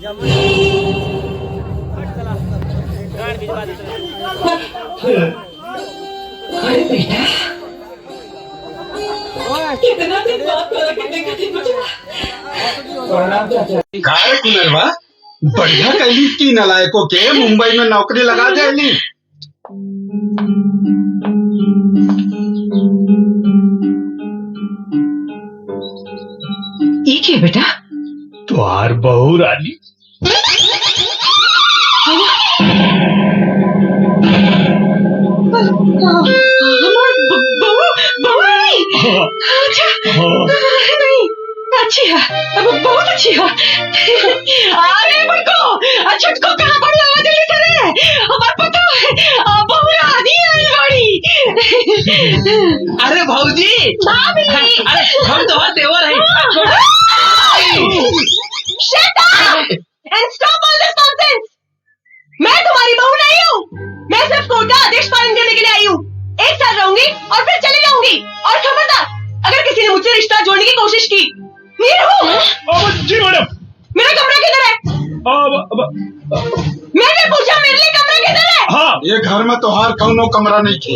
अरे बेटा, कितना दिन बाद तोरा के देखा थी मुझे। प्रणाम चाचा। काय कुनरवा बढ़िया कैली की नलायकों के मुंबई में नौकरी लगा देली। ये क्या बेटा? तुम्हार बहू रानी। अच्छी है, बहुत अच्छी है। अरे बड़को, छुटको कहाँ बड़ी आवाज जल्दी करे, हमार पता है बहू रानी आई बड़ी। अरे भाऊजी, भाभी, अरे हम तुम्हारे देवर हैं। Shut up and stop all this nonsense. मैं तुम्हारी बहू नहीं हूँ, मैं सिर्फ कोर्ट का आदेश पालन करने के लिए आई हूँ। 1 साल रहूंगी और फिर चली जाऊंगी। और खबरदार, अगर किसी ने मुझसे रिश्ता जोड़ने की कोशिश की, जी मैडम। मेरा कमरा किधर है? मैंने पूछा मेरे लिए कमरा किधर है? हाँ, ये घर में तोहार कौनो कमरा नहीं थे।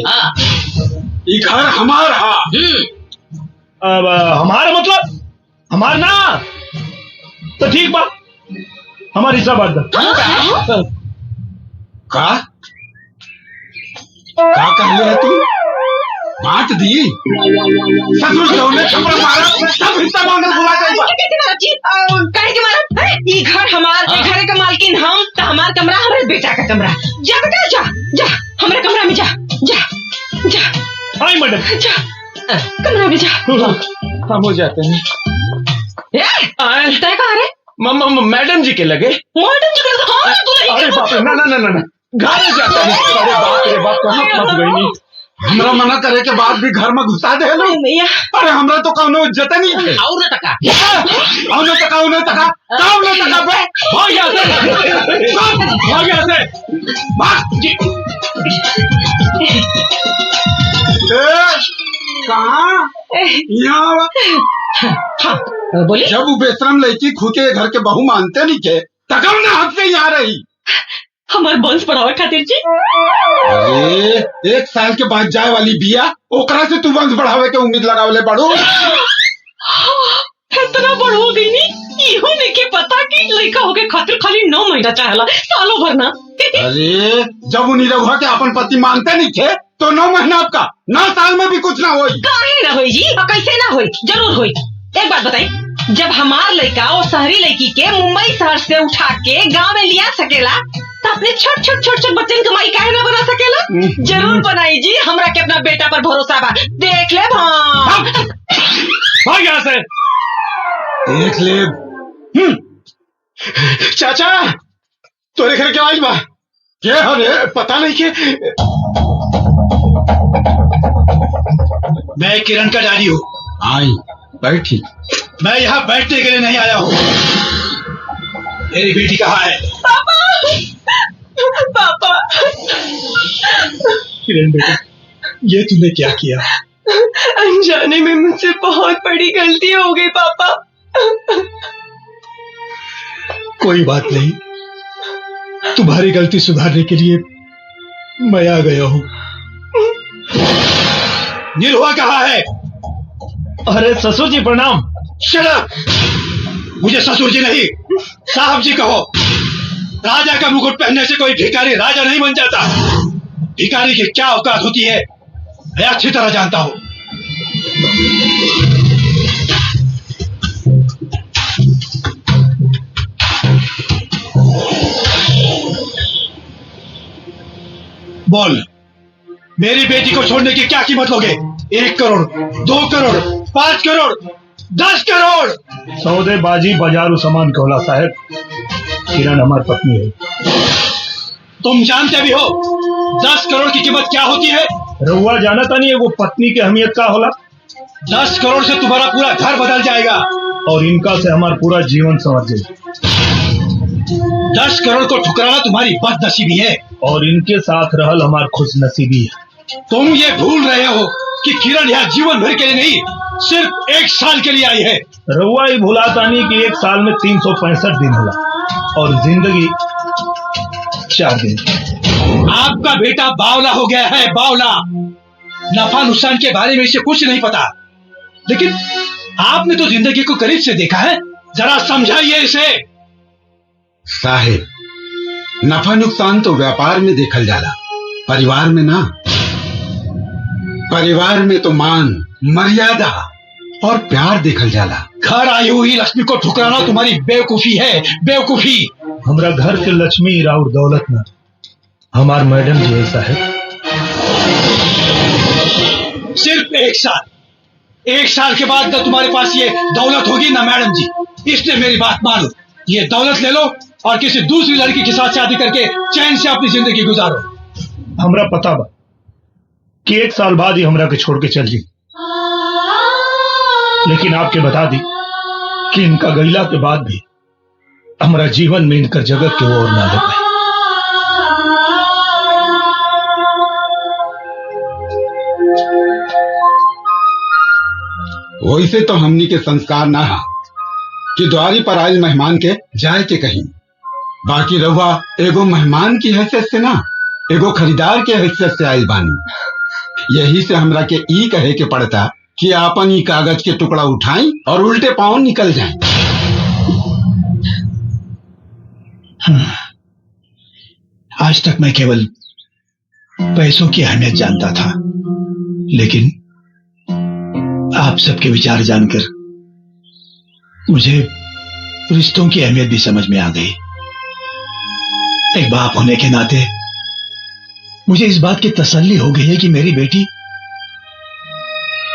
ये घर हमार हा। अब हमारा मतलब हमार ना, तो ठीक बा, हमारी हिस्सा बात कर। का कर लिया तू? बांट दी ससुर से उन्हें थप्पड़ मारा, सब हिस्सा मांगने बुला ये घर हमारा, घर का मालकिन हम, तो हमारा कमरा हमारे बेटा का कमरा। जा बेटा जा, जा हमारे कमरा में जा, जा जा। आई मैडम, जा कमरा में जा। हम हो जाते हैं। तय कहाँ रे? मैडम जी के लगे। मैडम जी को हाँ अरे बाप रे, ना घर जाते हैं। अरे बाप रे बाप, कहाँ फंस गई नहीं। हमरा मना करे के बाद भी घर में घुसा दे लो। अरे हमरा तो कौनो इज्जत नहीं है। और न टका, उन्हें तका बे भाग यहाँ से भाग जी। कहाँ यहाँ बोली? जब वो बेशरम लड़की खुद के घर के बहू मानते नहीं थे, तकम ना हद से यहाँ रही। हमारे वंश बढ़ावे खातिर जी। अरे 1 साल के बाद जाए वाली बिया, ओकरा से तू वंश बढ़ावे के उम्मीद लगावले बड़ू। इतना बड़ हो गई नी, इहो नहीं के पता कि लड़का हो के खातिर खाली 9 महीना चाहला, सालों भर ना। अरे जब उन्हीं रघुआ के अपन पति मानते नहीं थे, तो 9 महीना आपका 9 साल में भी कुछ ना होई। काहे ना होई जी, और कैसे ना होई? जरूर होई। एक बात बताई, जब हमार लड़का और शहरी लड़की के मुंबई शहर से उठा के गांव में लिया सकेला, तो अपने छोट बच्चन कमाई काहे ना बना सकेला? जरूर बनाई जी, हमरा के अपना बेटा पर भरोसा बा। देख ले भाग यहाँ से। देख ले चाचा तोरे घर के आवाज बा। क्या हरे? पता नहीं के मैं किरण का डैडी हूँ। आई बैठी। मैं यहाँ बैठने के लिए नहीं आया हूँ। मेरी बेटी कहाँ है? पापा किरण बेटा, ये तूने क्या किया? अनजाने में मुझसे बहुत बड़ी गलती हो गई पापा। कोई बात नहीं, तुम्हारी गलती सुधारने के लिए मैं आ गया हूँ। निरुआ कहाँ है? अरे ससुर जी प्रणाम। Shut up! मुझे ससुर जी नहीं, साहब जी कहो। राजा का मुकुट पहनने से कोई भिखारी राजा नहीं बन जाता। भिखारी की क्या औकात होती है मैं अच्छी तरह जानता हूं। बोल, मेरी बेटी को छोड़ने की क्या कीमत लोगे? 1 करोड़, 2 करोड़, 5 करोड़, 10 करोड़? सौदेबाजी बाजारू सामान कहला साहब। किरण हमारी पत्नी है। तुम जानते भी हो 10 करोड़ की कीमत क्या होती है? रउआ जानता नहीं है वो पत्नी की अहमियत का होला। 10 करोड़ से तुम्हारा पूरा घर बदल जाएगा और इनका से हमारा पूरा जीवन समझ जाए। 10 करोड़ को ठुकराना तुम्हारी बदनसीबी है और इनके साथ रहल हमार खुशनसीबी है। तुम ये भूल रहे हो कि किरण यहाँ जीवन भर के लिए नहीं, सिर्फ 1 साल के लिए आई है। रउआ ही भुलाता नहीं कि 1 साल में 365 दिन होला। और जिंदगी 4 दिन। आपका बेटा बावला हो गया है, बावला। नफा नुकसान के बारे में इसे कुछ नहीं पता, लेकिन आपने तो जिंदगी को करीब से देखा है, जरा समझाइए इसे। साहेब, नफा नुकसान तो व्यापार में देखल जाला, परिवार में ना। परिवार में तो मान, मर्यादा और प्यार देखल जाला। घर आई हुई लक्ष्मी को ठुकराना तुम्हारी बेवकूफी है, बेवकूफी। हमरा घर के लक्ष्मी राउर दौलत ना, हमार मैडम जी है साहब। सिर्फ 1 साल, 1 साल के बाद ना तुम्हारे पास ये दौलत होगी ना मैडम जी। इसलिए मेरी बात मानो, ये दौलत ले लो और किसी दूसरी लड़की के साथ शादी करके चैन से अपनी जिंदगी गुजारो। हमरा पता बा कि 1 साल बाद ही हमरा के छोड़ के चल जी, लेकिन आपके बता दी कि इनका गैला के बाद भी हमारा जीवन में इनकर जगत के ओर ना ले पाए। वैसे तो हमनी के संस्कार ना है कि द्वारी पर आयल मेहमान के जाए के कहीं। बाकी रहुआ एगो मेहमान की हैसियत से ना, एगो खरीदार के हैसियत से आयल बानी। यही से हमरा के ई कहे के पड़ता कि आपन ई कागज के टुकड़ा उठाएं और उल्टे पांव निकल जाएं। आज तक मैं केवल पैसों की अहमियत जानता था, लेकिन आप सबके विचार जानकर मुझे रिश्तों की अहमियत भी समझ में आ गई। एक बाप होने के नाते मुझे इस बात की तसल्ली हो गई है कि मेरी बेटी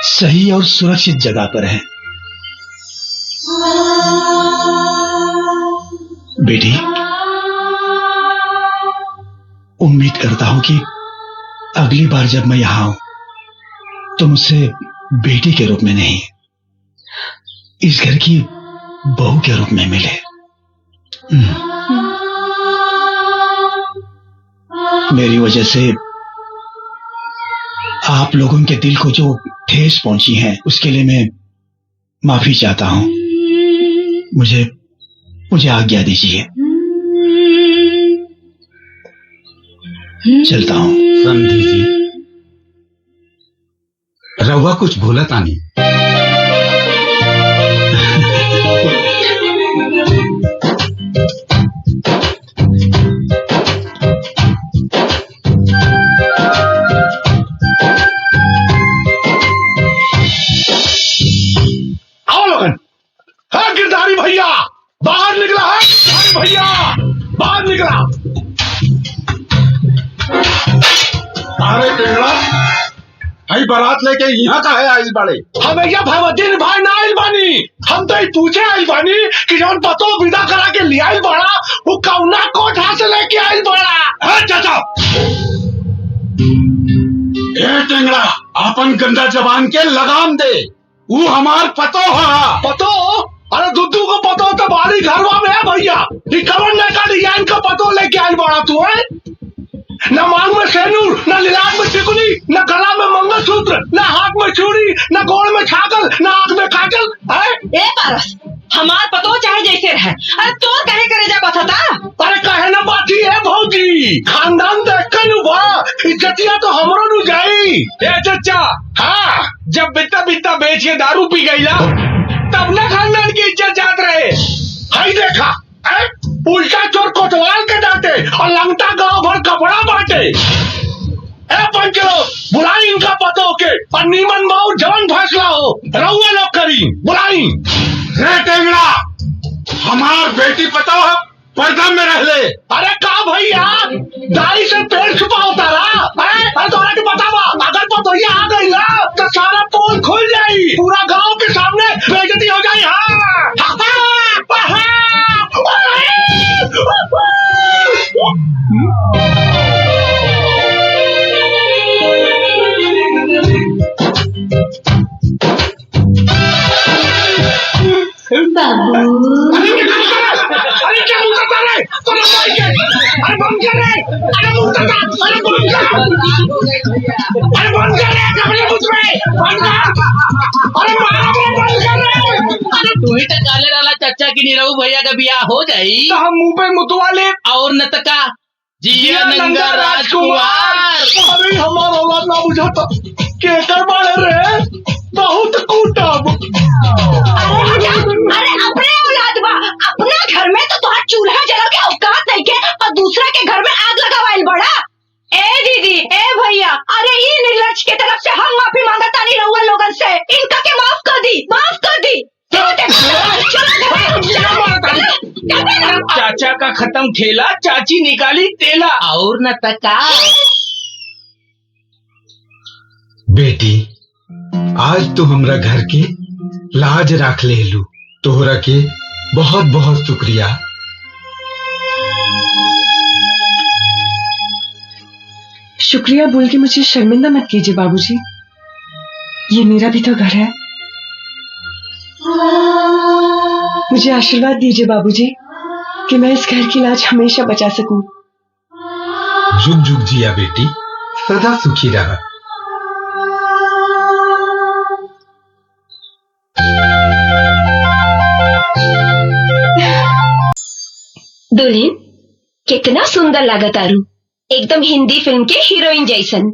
सही और सुरक्षित जगह पर है। बेटी, उम्मीद करता हूं कि अगली बार जब मैं यहां आऊं तो मुझसे बेटी के रूप में नहीं, इस घर की बहू के रूप में मिले। मेरी वजह से आप लोगों के दिल को जो ठेस पहुंची है उसके लिए मैं माफी चाहता हूं। मुझे आज्ञा दीजिए, चलता हूं। समझी जी, रहुआ कुछ भूला तानी। आओ लोगन। हाँ गिरधारी भैया बाहर निकला है, भैया बाहर निकला। अरे टेंगड़ा, भाई बारात लेके यहाँ का है आइल बाड़े? भैया भगवतीन भाई ना आइल बानी, हम तो पूछे आइल बानी कि जौन पतो विदा करा के ले आइल बड़ा वो कौना कोठा से लेके आइल बड़ा। हाँ चाचा। ए टेंगड़ा, अपन गंदा जबान के लगाम दे। वो हमार पतो है। पतो? अरे दुद्दू को पतो तो बारी घरवा में है भैया। कवन का डिजाइन का पतो लेके आइल बड़ा तू है? न मांग में सेनूर, न लिलाट में टिकुली, न गला में मंगलसूत्र, न हाथ में चूड़ी, न गोड़ में छागल, न आंख में काजल है। ए पारस, हमार पतो चाहे जैसे रहे, अरे तोर कहे करे जा बता था। अरे कहे ना बाती है भौजी, खानदान देख के नु बा इज्जतिया तो हमरो नु जाई। ए चचा, हाँ, जब बित्ता बित्ता बेच के दारू पी गईला तब ना खानदान की इज्जत जात रहे। हाई देखा, उल्टा चोर कोतवाल के डांटे और लंगटा गांव भर कपड़ा बांटे। ए पंचलो, बुलाई इनका पतो के और नीमन माऊ जवन फैसला हो रउआ लोग करी, बुलाई। रे टेंगड़ा, हमार बेटी पता है पर्दा में रह ले। अरे का भैया, दाढ़ी से पेड़ छुपा होता रहा। अरे तोरा के बतावा, अगर पतोहिया आ गई ना तो सारा पोल खुल जाई, पूरा गांव के सामने बेइज्जती हो जाई। बाबू, अरे क्या मुंह करता रे? अरे बंद कर रे! अरे मुंह करता! अरे बंद कर! अरे बंद कर रे! कपड़े मुझ में! बंद कर! अरे मारा बंद कर रे! अरे तू ही टकाले वाला चाचा की निरहू भैया का बियाह हो जाई तो हम मुंह पे मुतवा ले। और न तका जिया नंगा राजकुमार। अरे हमारा औलाद ना बुझाता के कर मारे रे बहुत कूटब। अरे अपने औलाद बा, अपना घर में तो तोहार चूल्हा जला के औकात नहीं के और दूसरा के घर में आग लगावाइल बड़ा। ए दीदी, ए भैया, अरे ये निर्लज के तरफ से हम माफी मांगता नहीं रहुआ लोगन से, इनका के माफ कर दी, माफ कर दी। चाचा का खत्म खेला, चाची निकाली तेला। और न तका बेटी, आज तो हमरा घर के लाज राख ले लू। तोहरा के बहुत बहुत शुक्रिया। शुक्रिया बोल के मुझे शर्मिंदा मत कीजिए बाबूजी, ये मेरा भी तो घर है। मुझे आशीर्वाद दीजिए बाबूजी कि मैं इस घर की लाज हमेशा बचा सकूं। जुग जुग जिया बेटी, सदा सुखी रहा। दुल्हन कितना सुंदर लागत आरू, एकदम हिंदी फिल्म के हीरोइन जैसन।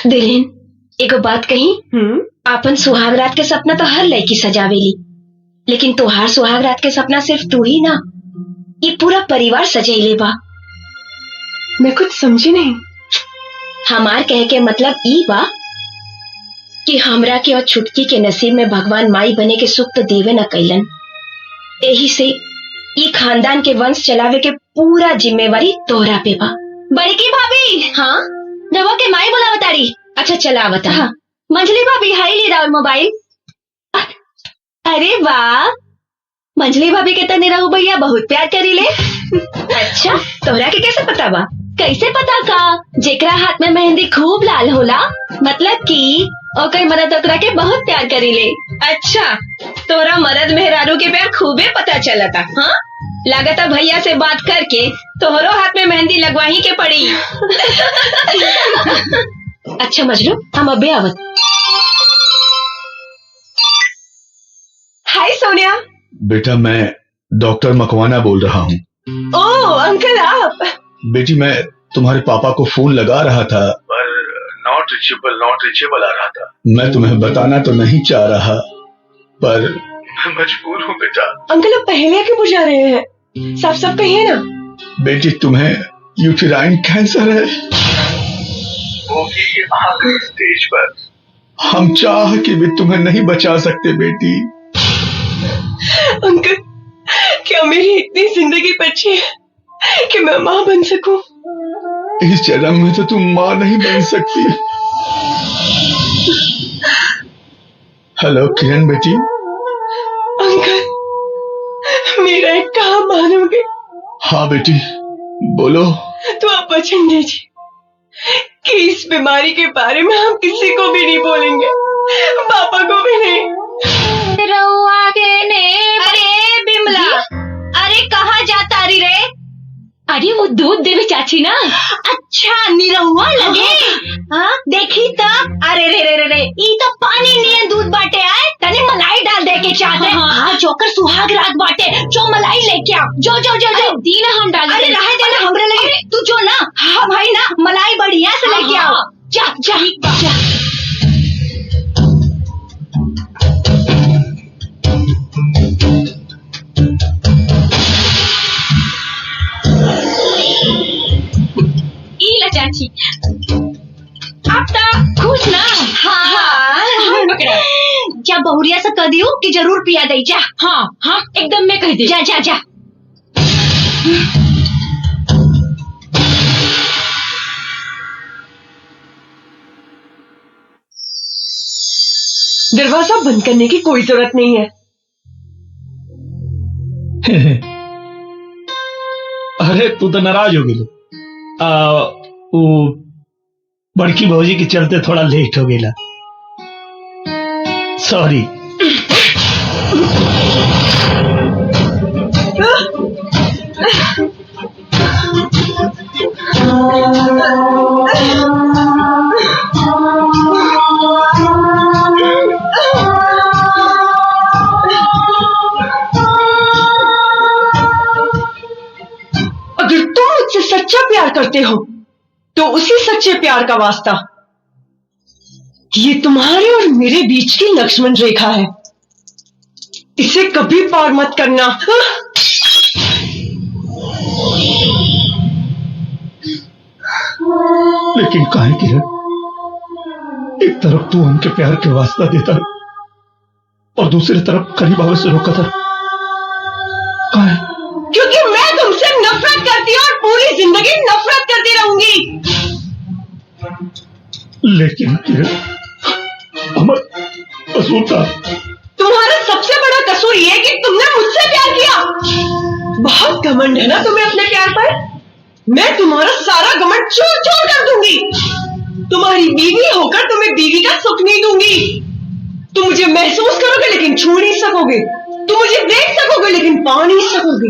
दुल्हन एगो बात कही, आपन सुहाग रात के सपना तो हर लड़की सजावेली, लेकिन तोहार सुहाग रात के सपना सिर्फ तू ही ना, ये पूरा परिवार सजैले बा। मैं कुछ समझी नहीं। हमार कह के मतलब ई बा कि हमरा के और छुटकी के नसीब में भगवान माई बने के सुख तो देवे न कैलन। यही से ये खानदान के वंश चलावे के पूरा जिम्मेवारी तोहरा पे बा। बड़की भाभी, हाँ रवा के माई बोला बताड़ी। अच्छा चला बता। हाँ। मंजली भाभी हाई ली राउर मोबाइल। अरे वाह, मंजली भाभी के तो निरहू भैया बहुत प्यार करी ले। अच्छा तोहरा के कैसे पता बा? कैसे पता का? जेकरा हाथ में मेहंदी खूब लाल होला, मतलब कि ओकर मरद ओकरा के बहुत प्यार करी ले। अच्छा तोरा मरद मेहरारू के प्यार खूबे पता चलता। हाँ लागता भैया से बात करके तोहरो हाथ में मेहंदी लगवाही के पड़ी। अच्छा मजरू, हम अबे आवत। हाय सोनिया। बेटा मैं डॉक्टर मकवाना बोल रहा हूँ। ओह अंकल आप। बेटी मैं तुम्हारे पापा को फोन लगा रहा था पर नॉट रिचेबल आ रहा था। मैं तुम्हें बताना तो नहीं चाह रहा पर मैं मजबूर हूँ बेटा। अंकल आप पहले क्यों बुझा रहे हैं? साफ साफ कहिए ना। बेटी तुम्हें यूटेराइन कैंसर है, वो भी आखिरी स्टेज पर। हम चाह के भी तुम्हें नहीं बचा सकते बेटी। अंकल क्या मेरी इतनी जिंदगी बची है कि मैं माँ बन सकूं? इस जन्म में तो तुम माँ नहीं बन सकती। हेलो किरण बेटी। अंकल मेरा एक काम मानोगे? हाँ बेटी बोलो। तो आप वचन दीजिए कि इस बीमारी के बारे में हम किसी को भी नहीं बोलेंगे, पापा को भी नहीं। अरे बिमला, अरे कहाँ जाता रही रे? अरे वो दूध देवे चाची ना। अच्छा निरहुआ लगे। हाँ देखी तो। अरे रे रे रे रे, ई तो पानी नहीं दूध बाटे आए, तने मलाई डाल दे के चाहते। हाँ जोकर सुहाग रात बाटे, जो मलाई लेके आ। जो जो जो जो दीना हम डाल। अरे रहे देना हमरे लगे, तू जो ना। हाँ भाई ना, मलाई बढ़िया से लेके आओ। जा जा जा। चाची अब तो खुश ना। हाँ पकड़ा। जा बहुरिया से कह दियो कि जरूर पिया दे। जा। हाँ हाँ एकदम मैं कह दे। जा जा जा। दरवाजा बंद करने की कोई जरूरत नहीं है। अरे तू तो नाराज हो गई। वो बड़की भौजी के चलते थोड़ा लेट हो गया, सॉरी। मुझसे सच्चा प्यार करते हो तो उसी सच्चे प्यार का वास्ता ये तुम्हारे और मेरे बीच की लक्ष्मण रेखा है, इसे कभी पार मत करना। लेकिन काहे किरण, एक तरफ तू हमके प्यार के वास्ता देता है और दूसरी तरफ करीब आवे से रोका था। काहे? क्योंकि मैं तुमसे नफरत करती हूँ और पूरी जिंदगी नफरत करती रहूंगी। लेकिन किरण, हमर कसूर था। तुम्हारा सबसे बड़ा कसूर ये कि तुमने मुझसे प्यार किया। बहुत घमंड है ना तुम्हें अपने प्यार पर। मैं तुम्हारा सारा घमंड चूर चूर कर दूंगी। तुम्हारी बीवी होकर तुम्हें बीवी का सुख नहीं दूंगी। तुम मुझे महसूस करोगे लेकिन छू नहीं सकोगे। तुम मुझे देख सकोगे लेकिन पा नहीं सकोगे।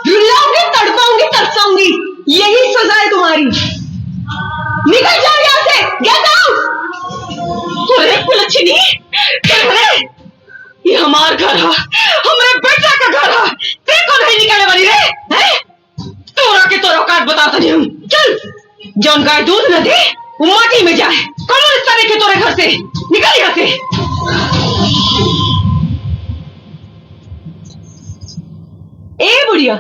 रुलाओगे, तड़पाऊंगी, तरसाऊंगी, यही सजा है तुम्हारी। निकल जाओ यहाँ से, गेट आउट। अरे कुलच्छनी, ये हमार घर है, हमारे बेटा का घर है। देखो नहीं निकलने वाली रे, हैं? तोरा के तोरा काट बताता नहीं हम। चल, जौन गाय दूध न दे वो माटी में जाए। कौन रिश्ता देखे तोरे घर से, निकल यहाँ से। ए बुढ़िया,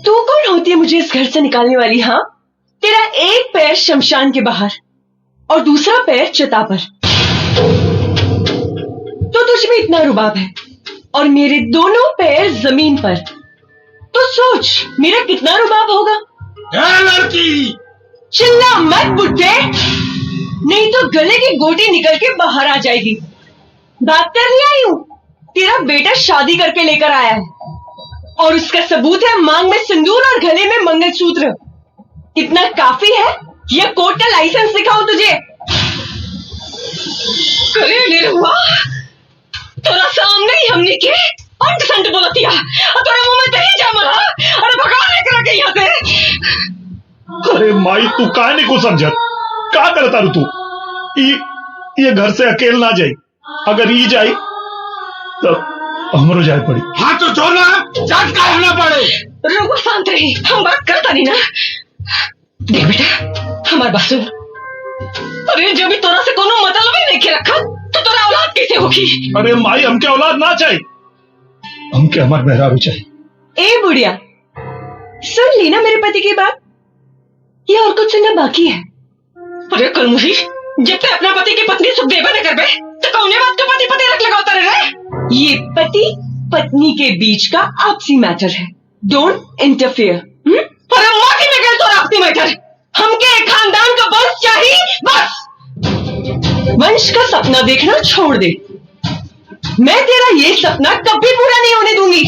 तू कौन होती है मुझे इस घर से निकालने वाली? हाँ, तेरा एक पैर शमशान के बाहर और दूसरा पैर चिता पर, तो तुझ में इतना रुबाब है और मेरे दोनों पैर जमीन पर। तो सोच मेरा कितना रुबाब होगा। लड़की, चिल्ला मत बुड्ढे, नहीं तो गले की गोटी निकल के बाहर आ जाएगी। बात करने आई हूं, तेरा बेटा शादी करके लेकर आया है और उसका सबूत है मांग में सिंदूर और गले में मंगलसूत्र। इतना काफी है या कोर्ट का लाइसेंस दिखाऊं तुझे? करे ले हुआ तोरा सामने ही हमने के अंट संट बोलतिया और तोरा मुंह में दही जमल। अरे भगा लेकर के यहाँ से। अरे माई, तू काहे नहीं को समझत? का करता रू तू? ये घर से अकेले ना जाई। अगर ई जाई तब हमरो जाए पड़ी। हाँ तो जो ना जाट का होना पड़े। रुको, शांत रही, हम बात करता नहीं ना। देख बेटा, हमार बात सुन। अरे जब भी तोरा से कोनो मतलब ही नहीं रखा तो तोरा औलाद कैसे होगी? अरे माई, हमके औलाद ना चाहिए, हमके हमार मेहरारू चाहिए। ए बुढ़िया, सुन ली ना मेरे पति की बात, ये और कुछ सुनना बाकी है। अरे कल मुझे जब तक अपना पति की पत्नी सुख देवे न करबे तो कौने बात को पति पति रख लगाता रहे। ये पति पत्नी के बीच का आपसी मैटर है, डोंट इंटरफेयर। अरे माटी में गए तो आपसी मैटर। हमके खानदान का वंश चाहिए, बस। वंश का सपना देखना छोड़ दे। मैं तेरा ये सपना कभी पूरा नहीं होने दूंगी।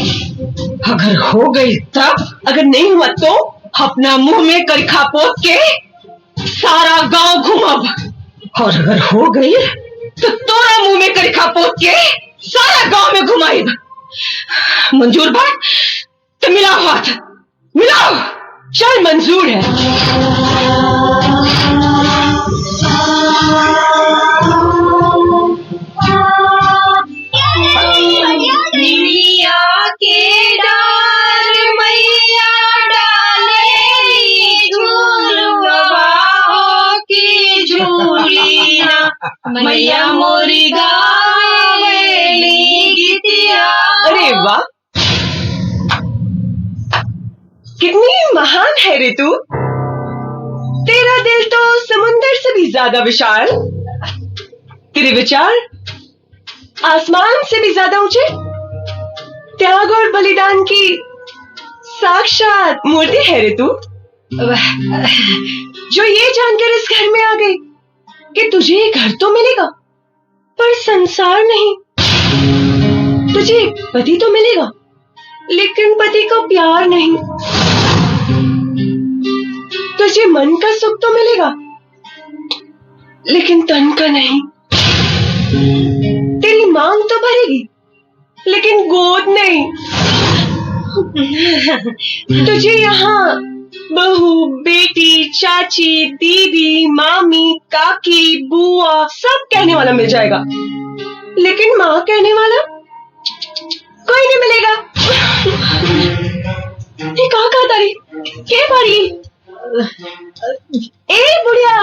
अगर हो गई तब, अगर नहीं हुआ तो अपना मुंह में करखा पोत के सारा गांव घूमब, और अगर हो गई तो तोरा मुंह में करखा पोत के सारा गांव में घुमाइब। मंजूर बात तो मिलाओ हाथ, मिलाओ। चल, मंजूर है। मैया के डार मैया डाले झूलवा हो की झूलिया, मैया मोरी गावेली गीतिया। अरे वाह, कितनी महान है रे तू। तेरा दिल तो समुंदर से भी ज्यादा विशाल, तेरे विचार आसमान से भी ज्यादा ऊंचे, त्याग और बलिदान की साक्षात मूर्ति है रे तू। जो ये जानकर इस घर में आ गई कि तुझे घर तो मिलेगा पर संसार नहीं, तुझे पति तो मिलेगा लेकिन पति का प्यार नहीं, तुझे मन का सुख तो मिलेगा लेकिन तन का नहीं, तेरी मांग तो भरेगी लेकिन गोद नहीं। तुझे यहाँ बहू, बेटी, चाची, दीदी, मामी, काकी, बुआ सब कहने वाला मिल जाएगा लेकिन माँ कहने वाला कोई नहीं मिलेगा। ये कहा तारी? करी? ए बुढ़िया,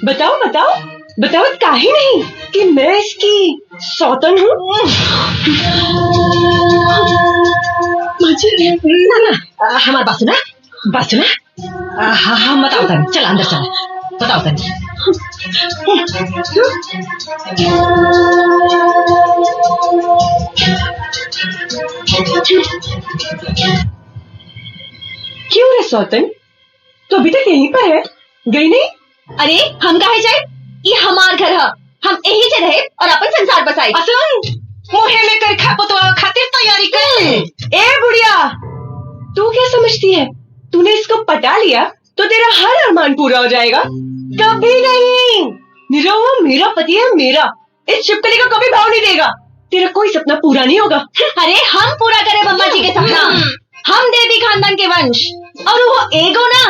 बताओ बताओ बताओ, काहे नहीं कि मैं इसकी सौतन हूँ? ना ना, हमारी बात सुना। हाँ हाँ, बताओ तनी, चल अंदर चल, बताओ तनी। क्यों रे सौतन, तो अभी तक यहीं पर है, गई नहीं? अरे हम काहे जाए? ये हमार घर है, हम यही से रहे और अपन संसार बसाई। असुन मुहे में कर खा तो खातिर तैयारी कर ले। ए बुढ़िया, तू क्या समझती है? तूने इसको पटा लिया तो तेरा हर अरमान पूरा हो जाएगा? कभी नहीं। निरहुआ मेरा पति है, मेरा। इस छिपकली का कभी भाव नहीं देगा। तेरा कोई सपना पूरा नहीं होगा। अरे हम पूरा करे मम्मा जी के सपना। हम देवी खानदान के वंश, और वो एगो ना,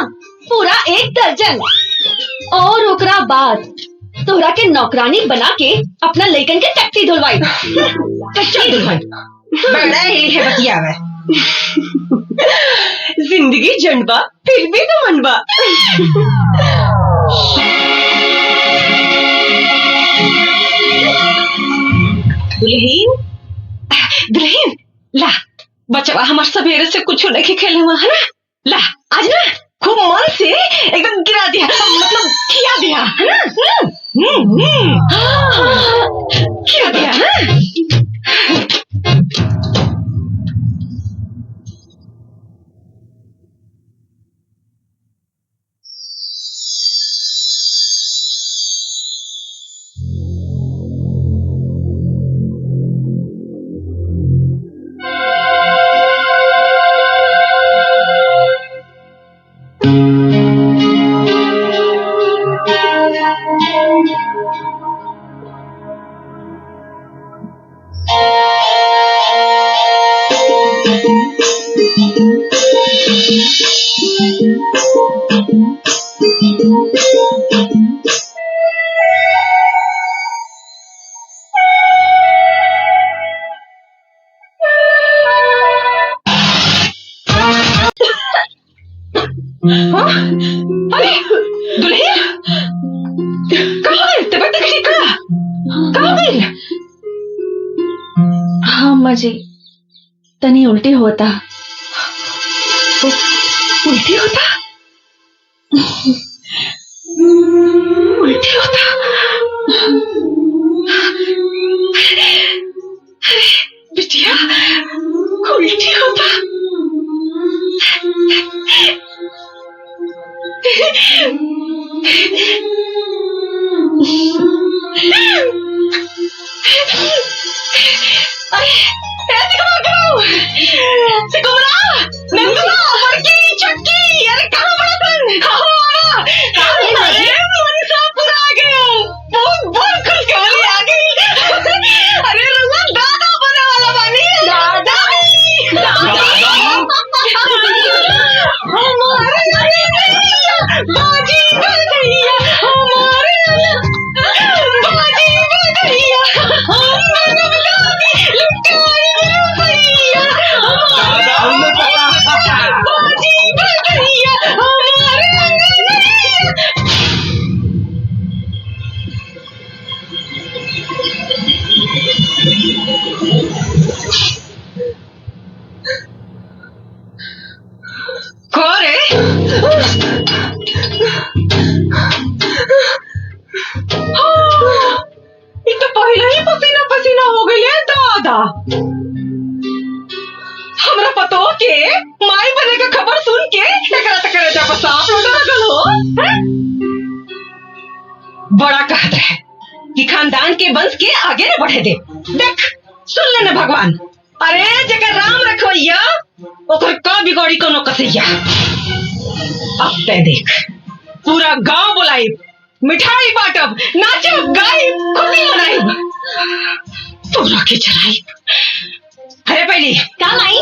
पूरा 1 दर्जन। और ओकरा बाद तोहरा के नौकरानी बना के अपना लइकन के टट्टी धुलवाई। कच्चा दुल्हन बड़ा ही है बतिया है। जिंदगी झंडबा फिर भी तो मनबा। दुल्हन ला, बचवा हमारे सवेरे से कुछ नहीं खेले हुआ है ना, ला आज ना खूब मन से एकदम गिरा दिया, मतलब खिया दिया है ना। खिया दिया है। अरे दुल्हन कहाँ गई? तबीयत ठीक है? कहाँ गई? हाँ अम्मा जी, तनी उल्टी होता। उल्टी होता? उल्टी होता? बिटिया उल्टी होता? हमरा पतो के माई बने के खबर सुन के टकरा टकरा जा सांप लौटा लगल हो। बड़ा कहत है कि खानदान के वंश के आगे न बढ़े दे। देख सुन ले न भगवान, अरे जगह राम रखवैया ओकर का बिगड़ी कोनो कसैया। अब ते देख पूरा गांव बुलाई, मिठाई बांटब, नाचब गाइब, खुशी मनाइब, तोरा के चराई। अरे पहले का माई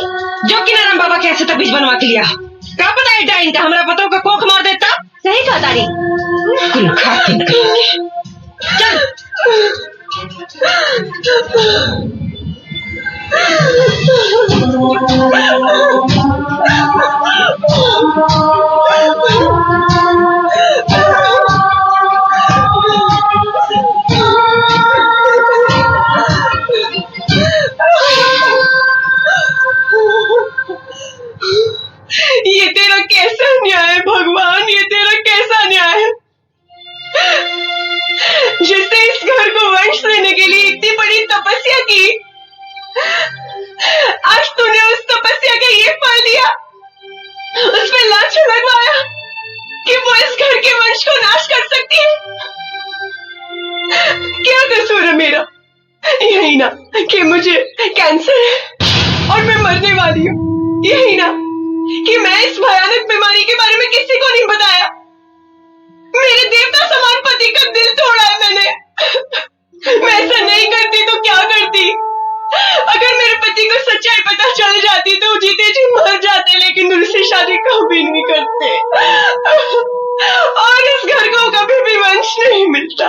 जो किनाराम बाबा के ऐसे तबीज बनवा के लिया, का पता है डाइन का हमरा पतो का कोख मार देता। सही कहा तारी। कुल खातिन करेंगे। चल एक पढ़ लिया, उसमें लांछन लगवाया कि वो इस घर के वंश को नाश कर सकती है। क्या कसूर है मेरा? यही ना कि मुझे कैंसर है और मैं मरने वाली हूँ। यही ना कि मैं इस भयानक बीमारी के बारे में किसी को नहीं बताया। मेरे देवता समान पति का दिल तोड़ा है मैंने। मैं ऐसा नहीं करती तो क्या करती? अगर मेरे पति को सच्चाई पता चल जाती तो जीते जी मर जाते, लेकिन उनसे शादी कभी नहीं करते और इस घर को कभी भी वंश नहीं मिलता।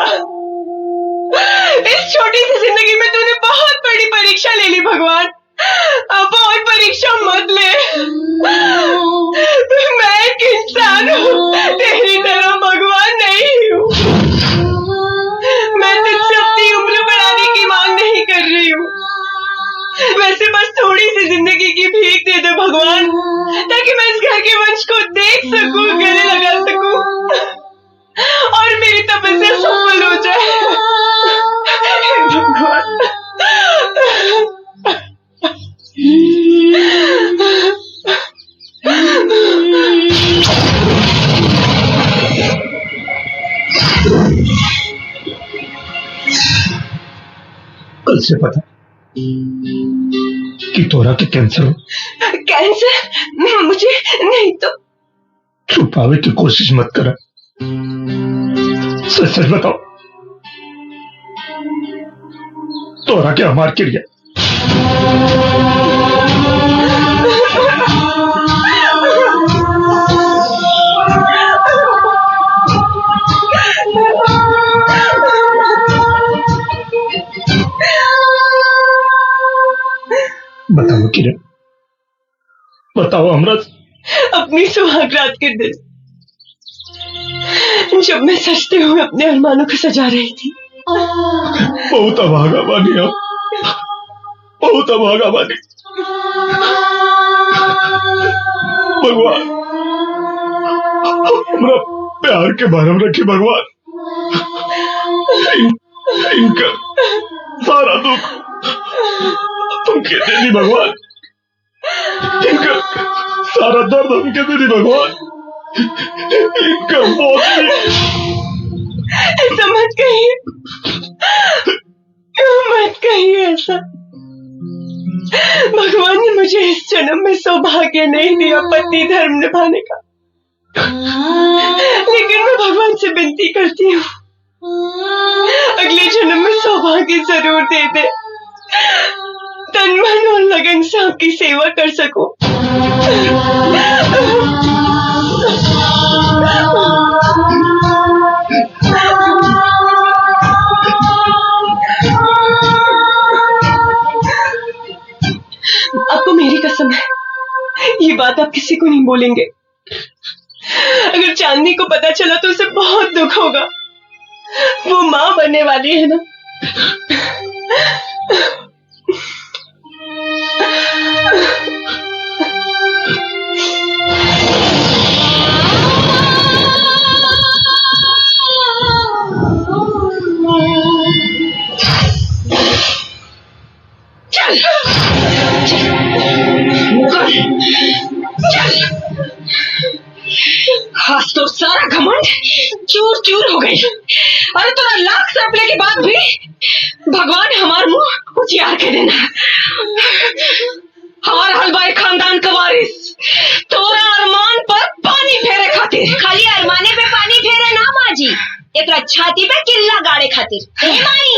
इस छोटी सी जिंदगी में तूने बहुत बड़ी परीक्षा ले ली भगवान, अब और परीक्षा मत ले। मैं एक इंसान हूँ, तेरी तरह भगवान नहीं हूँ। मैं तुझसे अपनी उम्र बढ़ाने की मांग नहीं कर रही हूँ, वैसे बस थोड़ी सी जिंदगी की भीख दे दे भगवान, ताकि मैं इस घर के वंश को देख सकूं, गले लगा सकूं और मेरी तपस्या सफल हो जाए। भगवान कल से पता कि तोरा के कैंसर हो। कैंसर? मुझे नहीं तो। छुपावे की कोशिश मत करा, सच सच बताओ, तोरा के हमार क्रिया। बताओ किरण, बताओ हमरा। अपनी सुहाग रात के दिन जब मैं सजते हुए अपने अरमानों को सजा रही थी। बहुत अभागा बानी हम, बहुत अभागा बानी। भगवान हमरा प्यार के भरम रखी भगवान। इनका सारा दुख तुमके दे दी भगवान, इनका सारा दर्द हमके दे दी भगवान, इनका मौत भी। ऐसा मत कहिए, मत कहिए ऐसा। भगवान ने मुझे इस जन्म में सौभाग्य नहीं दिया पति धर्म निभाने का, लेकिन मैं भगवान से विनती करती हूँ अगले जन्म में सौभाग्य जरूर दे दे, तन मन और लगन से आपकी सेवा कर सकूं। आपको मेरी कसम है, ये बात आप किसी को नहीं बोलेंगे। अगर चांदनी को पता चला तो उसे बहुत दुख होगा। वो माँ बनने वाली है ना। चल खास तो सारा घमंड चूर चूर हो गई। अरे तोरा लाख सपने के बाद भी भगवान हमार मुंह उजियार के देना। हार हलवाई खानदान का वारिस तोरा अरमान पर पानी फेरे खातिर। खाली अरमाने पे पानी फेरे ना माँ जी, एकरा छाती पे किल्ला गाड़े खातिर। ए माई,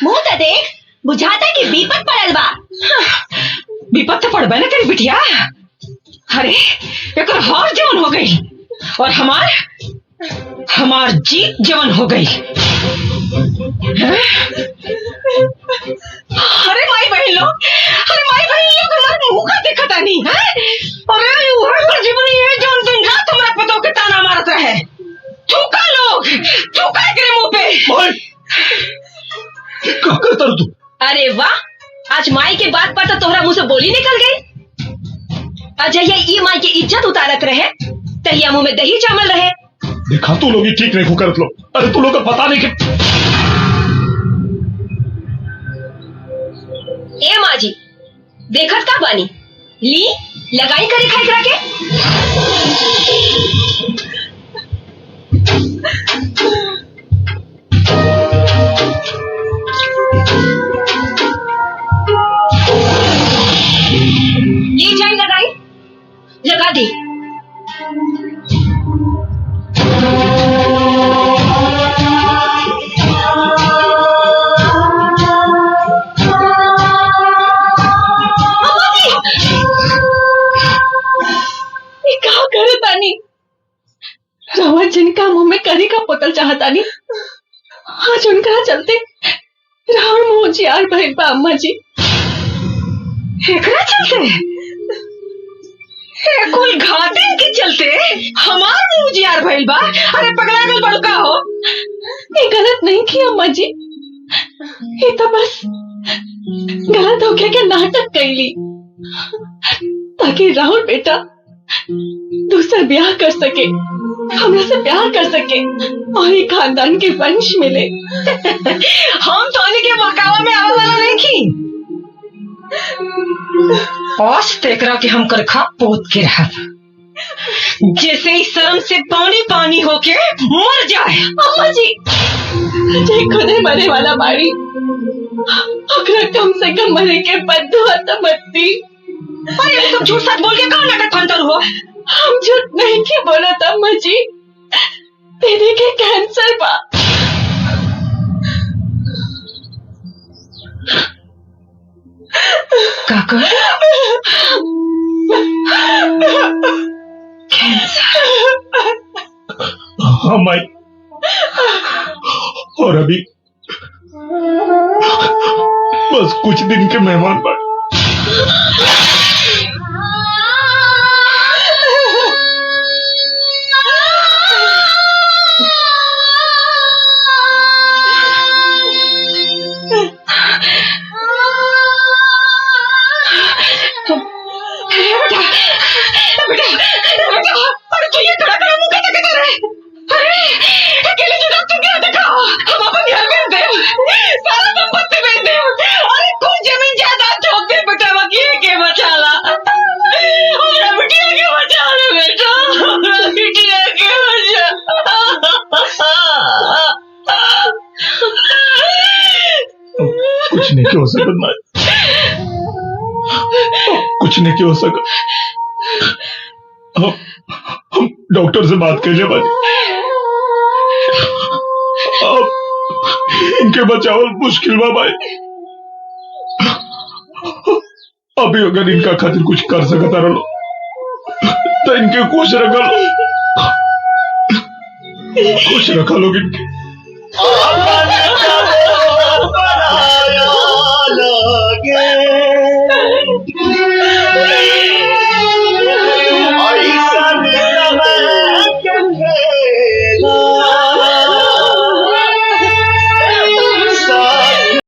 मुंह तो देख, बुझाता कि विपत पड़ल बा। विपत तो पड़बे ना तेरी बिटिया। अरे एक हार जवन हो गई और हमार जीत जवन हो गई। अरे माई बहन लोग, हमारे मुंह का दिखता नहीं है। अरे वो जीवनी है जौन दिन रात हमरा पतो के ताना मारत रहे। थूका लोग, थूका एकरे मुंह पे। क्या करता तू? अरे वाह, आज माई के बात पर तो तोहरा मुंह से बोली निकल गई। अजय ई माई की इज्जत उतारत रहे, तहिया मुंह में दही चावल रहे। देखा तू लोग ही ठीक नहीं करत लो। अरे तू लोग का पता नहीं कि ए माँ जी देखत का बानी ली लगाई करे खाई करा के। ये चाय लगाई, लगा दी। रवा जिनका मुंह में करी का पोतल चाहतानी, आज उनका चलते रावण मुंह जियार भइल बा अम्मा जी। एकरा चलते कुल घातिन के चलते हमार मुंह जियार भइल बा। अरे पगला गल बड़ू का हो? ये गलत नहीं की अम्मा जी, ये तो बस गलत होके के नाटक कैली ताकि राहुल बेटा दूसरा ब्याह कर सके, हमरा से प्यार कर सके और ये खानदान के वंश मिले। हम तो उन्हीं के बहकावा में आने वाला नहीं की। आज तेकरा के हम करखा पोत के रहा, जैसे ही शर्म से पानी पानी होके मर जाए। अम्मा जी जे खुदे मरे वाला बाड़ी, ओकरा कम से कम मरे के बदुआ तो मत दी। अरे तुम झूठ सच बोल के कौन नाटक फंतर हो? हम झूठ नहीं के बोला था अम्मा जी, तेरे के कैंसर बा। काका कैंसर? हाँ माई, और अभी बस कुछ दिन के मेहमान बन। कुछ नहीं हो सका माई, कुछ नहीं हो सका। हम डॉक्टर से बात कर ले बाजी, अब इनके बचाव मुश्किल बा भाई। अभी अगर इनका खातिर कुछ कर सकता रहो तो इनके खुश रखा लो, खुश रखा लोग इनके।